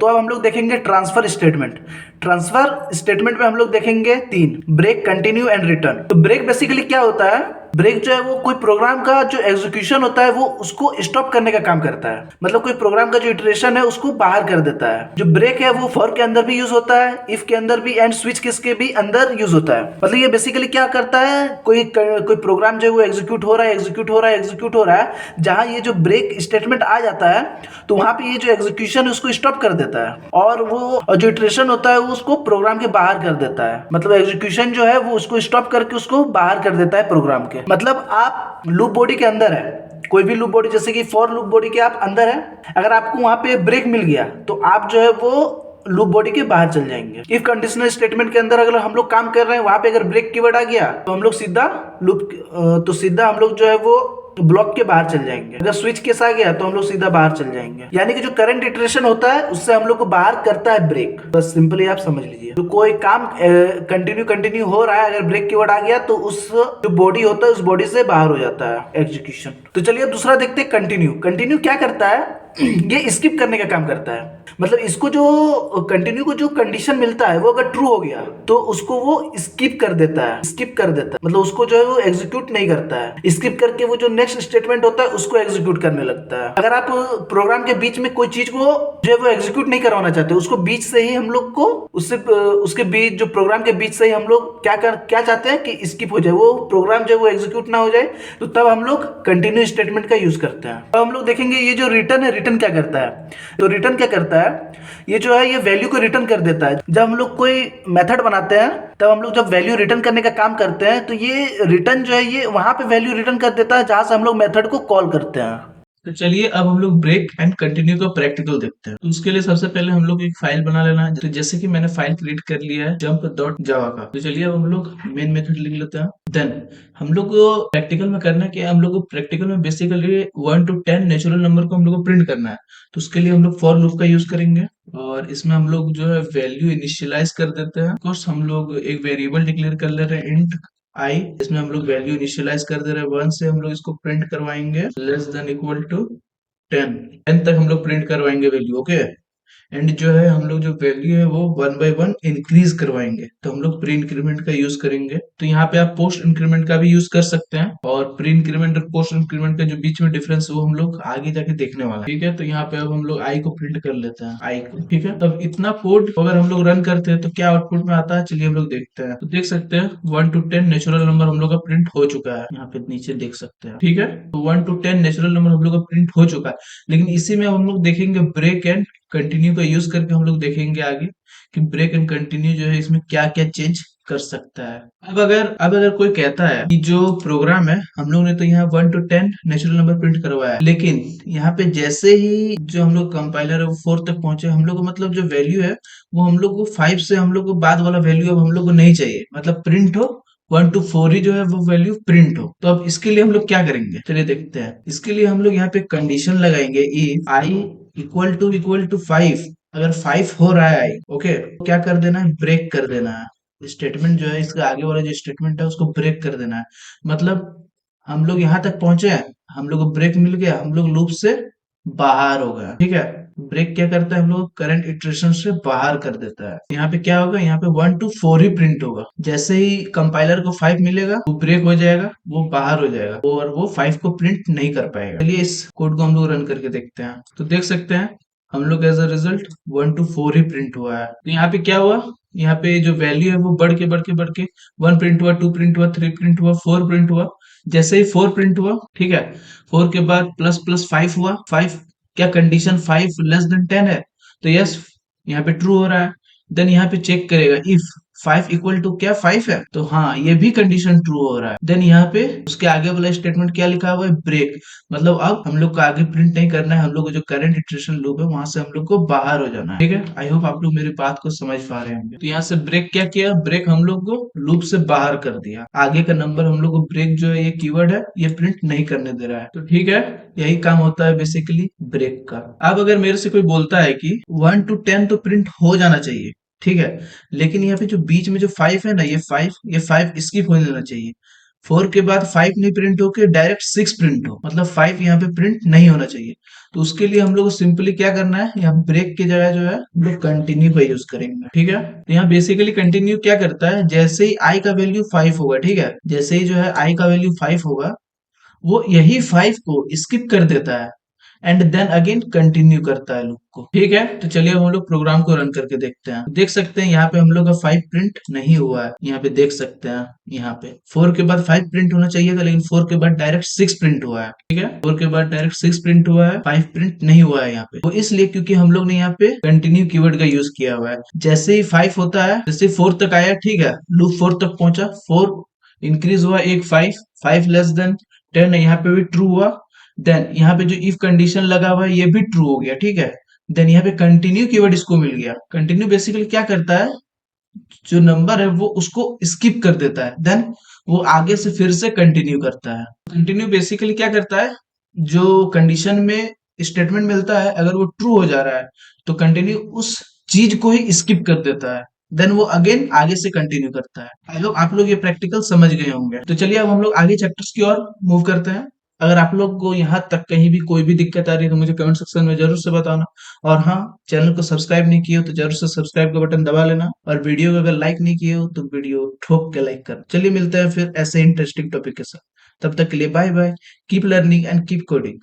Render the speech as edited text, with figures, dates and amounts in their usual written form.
तो अब हम लोग देखेंगे ट्रांसफर स्टेटमेंट। ट्रांसफर स्टेटमेंट में हम लोग देखेंगे तीन, ब्रेक, कंटिन्यू एंड रिटर्न। तो ब्रेक बेसिकली क्या होता है, ब्रेक जो है वो कोई प्रोग्राम का जो एग्जीक्यूशन होता है वो उसको स्टॉप करने का काम करता है। मतलब कोई प्रोग्राम का जो इटरेशन है उसको बाहर कर देता है। जो ब्रेक है वो फॉर के अंदर भी यूज होता है, इफ के अंदर भी, एंड स्विच केस के भी अंदर यूज होता है। मतलब ये बेसिकली क्या करता है, कोई प्रोग्राम जो है वो एग्जीक्यूट हो रहा है, एग्जीक्यूट हो रहा है, एग्जीक्यूट हो रहा है, जहां ये जो ब्रेक स्टेटमेंट आ जाता है तो वहां पे ये जो एग्जीक्यूशन है उसको स्टॉप कर देता है, और वो जो इटरेशन होता है वो उसको प्रोग्राम के बाहर कर देता है। मतलब एग्जीक्यूशन जो है वो उसको स्टॉप करके उसको बाहर कर देता है प्रोग्राम के। मतलब आप लूप बॉडी के अंदर है, कोई भी लूप बॉडी, जैसे कि फॉर लूप बॉडी के आप अंदर है, अगर आपको वहां पे ब्रेक मिल गया तो आप जो है वो लूप बॉडी के बाहर चल जाएंगे। इफ कंडीशनल स्टेटमेंट के अंदर अगर हम लोग काम कर रहे हैं, वहां पे अगर ब्रेक कीवर्ड आ गया तो हम लोग सीधा लूप, तो सीधा हम लोग जो है वो ब्लॉक के बाहर चल जाएंगे। अगर स्विच केस आ गया तो हम लोग सीधा बाहर चल जाएंगे। यानी कि जो करंट इटरेशन होता है उससे हम लोग को बाहर करता है ब्रेक। बस सिंपली आप समझ लीजिए, तो कोई काम कंटिन्यू हो रहा है, अगर ब्रेक कीवर्ड आ गया तो उस जो बॉडी होता है उस बॉडी से बाहर हो जाता है एग्जीक्यूशन। तो चलिए दूसरा देखते हैं, कंटिन्यू। कंटिन्यू क्या करता है, ये स्किप करने का काम करता है। मतलब इसको जो कंटिन्यू को जो कंडीशन मिलता है वो अगर ट्रू हो गया तो उसको वो स्किप कर देता है, स्किप कर देता है। मतलब उसको जो है वो एग्जीक्यूट नहीं करता है, स्किप करके वो जो नेक्स्ट स्टेटमेंट होता है उसको एग्जीक्यूट करने लगता है। अगर आप प्रोग्राम के बीच में कोई चीज को जो है वो एग्जीक्यूट नहीं करवाना चाहते, उसको बीच से ही हम लोग को उसके बीच, जो प्रोग्राम के बीच से ही हम लोग क्या चाहते हैं कि स्किप हो जाए, वो प्रोग्राम जो है वो एग्जीक्यूट ना हो जाए, तो तब हम लोग कंटिन्यू स्टेटमेंट का यूज करते हैं। अब हम लोग देखेंगे ये जो रिटर्न है, रिटर्न क्या करता है। तो रिटर्न क्या करता है, ये जो है ये वैल्यू को रिटर्न कर देता है। जब हम लोग कोई मेथड बनाते हैं तब हम लोग जब वैल्यू रिटर्न करने का काम करते हैं तो ये रिटर्न जो है ये वहां पे वैल्यू रिटर्न कर देता है जहां से हम लोग मेथड को कॉल करते हैं। तो चलिए अब हम लोग ब्रेक एंड कंटिन्यू का प्रैक्टिकल देखते हैं। तो उसके लिए सबसे पहले हम लोग एक फाइल बना लेना है। तो जैसे कि मैंने फाइल क्रिएट कर लिया है जंप डॉट जावा का। तो चलिए अब हम लोग मेन मेथड लिख लेते हैं। देन हम लोग को प्रैक्टिकल में करना है कि हम लोग को प्रैक्टिकल में बेसिकली 1 to 10 नेचुरल नंबर को हम लोग को प्रिंट करना है। तो उसके लिए हम लोग फॉर लूप का यूज करेंगे और इसमें हम लोग जो है वैल्यू इनिशियलाइज कर देते हैं। कोर्स हम लोग एक वेरिएबल डिक्लेयर कर ले रहे हैं इंट आई, इसमें हम लोग वैल्यू इनिशियलाइज कर दे रहे हैं 1 से। हम लोग इसको प्रिंट करवाएंगे लेस देन इक्वल टू 10 तक हम लोग प्रिंट करवाएंगे वैल्यू। ओके, एंड जो है हम लोग जो वैल्यू है वो 1 by 1 इंक्रीज करवाएंगे। तो हम लोग प्री इंक्रीमेंट का यूज करेंगे। तो यहाँ पे आप पोस्ट इंक्रीमेंट का भी यूज कर सकते हैं, और प्री इंक्रीमेंट और पोस्ट इंक्रीमेंट का जो बीच में डिफरेंस है वो हम लोग आगे जाके देखने वाला है। ठीक है, तो यहाँ पे अब हम लोग आई को प्रिंट कर लेते हैं, आई को। ठीक है, तब इतना कोड अगर हम लोग रन करते हैं तो क्या आउटपुट में आता है, चलिए हम लोग देखते हैं। तो देख सकते हैं 1 to 10 नेचुरल नंबर हम लोग का प्रिंट हो चुका है, यहाँ पे नीचे देख सकते हैं। ठीक है, तो 1 to 10 नेचुरल नंबर हम लोग का प्रिंट हो चुका है। लेकिन इसी में हम लोग देखेंगे ब्रेक एंड कंटिन्यू का यूज करके हम लोग देखेंगे आगे कि ब्रेक एंड कंटिन्यू जो है इसमें क्या क्या चेंज कर सकता है। अब अगर कोई कहता है कि जो प्रोग्राम है हम लोग ने तो यहाँ 1 to 10 नेचुरल नंबर प्रिंट करवाया है, लेकिन यहाँ पे जैसे ही जो हम लोग कंपाइलर है वो 4 तक पहुंचे, हम लोग को मतलब जो वैल्यू है वो हम लोग को 5 से हम लोग को बाद वाला वैल्यू अब हम लोग को नहीं चाहिए। मतलब प्रिंट हो 1 to 4 ही जो है वो वैल्यू प्रिंट हो। तो अब इसके लिए हम लोग क्या करेंगे, चलिए देखते हैं। इसके लिए हम लोग यहाँ पे कंडीशन लगाएंगे, इफ आई इक्वल टू 5। अगर 5 हो रहा है आई, ओके, तो क्या कर देना है, ब्रेक कर देना है। स्टेटमेंट जो है इसका आगे वाला जो स्टेटमेंट है उसको ब्रेक कर देना है। मतलब हम लोग यहाँ तक पहुंचे हैं, हम लोग को ब्रेक मिल गया, हम लोग लूप से बाहर हो गया। ठीक है, ब्रेक क्या करता है, हम लोग करंट इटरेशन से बाहर कर देता है। यहाँ पे क्या होगा, यहाँ पे 1 to 4 ही प्रिंट होगा। जैसे ही कंपाइलर को 5 मिलेगा वो ब्रेक हो जाएगा, वो बाहर हो जाएगा और वो 5 को प्रिंट नहीं कर पाएगा। चलिए इस कोड को हम लोग रन करके देखते हैं। तो देख सकते हैं हम लोग एज अ रिजल्ट 1 to 4 ही प्रिंट हुआ है। तो यहाँ पे क्या हुआ, यहाँ पे जो वैल्यू है वो बढ़ के 1 प्रिंट हुआ, 2 प्रिंट हुआ, 3 प्रिंट हुआ, 4 प्रिंट हुआ। जैसे ही 4 प्रिंट हुआ, ठीक है, 4 के बाद प्लस प्लस 5 हुआ। 5 क्या कंडीशन 5 लेस देन 10 है, तो यस यहाँ पे ट्रू हो रहा है। देन यहाँ पे चेक करेगा इफ 5 इक्वल टू क्या 5 है, तो हाँ ये भी कंडीशन ट्रू हो रहा है। देन यहाँ पे उसके आगे वाला स्टेटमेंट क्या लिखा हुआ है, ब्रेक। मतलब अब हम लोग को आगे प्रिंट नहीं करना है, हम लोग को जो करंट इटरेशन लूप है वहां से हम लोग को बाहर हो जाना है। ठीक है, आई होप आप लोग मेरी बात को समझ पा रहे होंगे। तो यहाँ से ब्रेक क्या किया, ब्रेक हम लोग को लूप से बाहर कर दिया। आगे का नंबर हम लोग को ब्रेक जो है ये कीवर्ड है ये प्रिंट नहीं करने दे रहा है। तो ठीक है, यही काम होता है बेसिकली ब्रेक का। अब अगर मेरे से कोई बोलता है कि 1 to 10 तो प्रिंट हो जाना चाहिए, ठीक है, लेकिन यहाँ पे जो बीच में जो 5 है ना, ये 5 स्किप हो जाना चाहिए। 4 के बाद 5 नहीं प्रिंट होके डायरेक्ट 6 प्रिंट हो, मतलब 5 यहाँ पे प्रिंट नहीं होना चाहिए। तो उसके लिए हम लोग को सिंपली क्या करना है, यहाँ ब्रेक की जगह जो है हम लोग कंटिन्यू का यूज करेंगे, ठीक है। तो यहाँ बेसिकली कंटिन्यू क्या करता है, जैसे ही आई का वैल्यू 5 होगा, ठीक है, जैसे ही जो है आई का वैल्यू 5 होगा, वो यही 5 को स्किप कर देता है एंड देन अगेन कंटिन्यू करता है लूप को, ठीक है। तो चलिए अब हम लोग प्रोग्राम को रन करके देखते हैं। देख सकते हैं यहाँ पे हम लोग का 5 प्रिंट नहीं हुआ है, यहाँ पे देख सकते हैं, यहाँ पे 4 के बाद 5 प्रिंट होना चाहिए था, लेकिन 4 के बाद डायरेक्ट 6 प्रिंट हुआ है, ठीक है। 4 के बाद डायरेक्ट 6 प्रिंट हुआ है, 5 प्रिंट नहीं हुआ है यहाँ पे। वो इसलिए क्योंकि हम लोग ने यहाँ पे कंटिन्यू कीवर्ड का यूज किया हुआ है। जैसे ही 5 होता है, जैसे 4 तक आया, ठीक है, लूप 4 तक पहुंचा, 4 इंक्रीज हुआ, एक 5 लेस देन 10 है, यहाँ पे भी ट्रू हुआ। देन यहाँ पे जो इफ कंडीशन लगा हुआ है ये भी ट्रू हो गया, ठीक है। देन यहाँ पे कंटिन्यू कीवर्ड इसको मिल गया। कंटिन्यू बेसिकली क्या करता है, जो नंबर है वो उसको स्किप कर देता है, देन वो आगे से फिर से कंटिन्यू करता है। कंटिन्यू बेसिकली क्या करता है, जो कंडीशन में स्टेटमेंट मिलता है अगर वो ट्रू हो जा रहा है तो कंटिन्यू उस चीज को ही स्किप कर देता है, देन वो अगेन आगे से कंटिन्यू करता है। आई होप आप लोग ये प्रैक्टिकल समझ गए होंगे। तो चलिए अब हम लोग आगे चैप्टर्स की ओर मूव करते हैं। अगर आप लोग को यहाँ तक कहीं भी कोई भी दिक्कत आ रही है तो मुझे कमेंट सेक्शन में जरूर से बताना। और हाँ, चैनल को सब्सक्राइब नहीं किए हो तो जरूर से सब्सक्राइब का बटन दबा लेना, और वीडियो को अगर लाइक नहीं किए हो तो वीडियो ठोक के लाइक कर। चलिए मिलते हैं फिर ऐसे इंटरेस्टिंग टॉपिक के साथ, तब तक के लिए bye bye, keep learning and keep coding.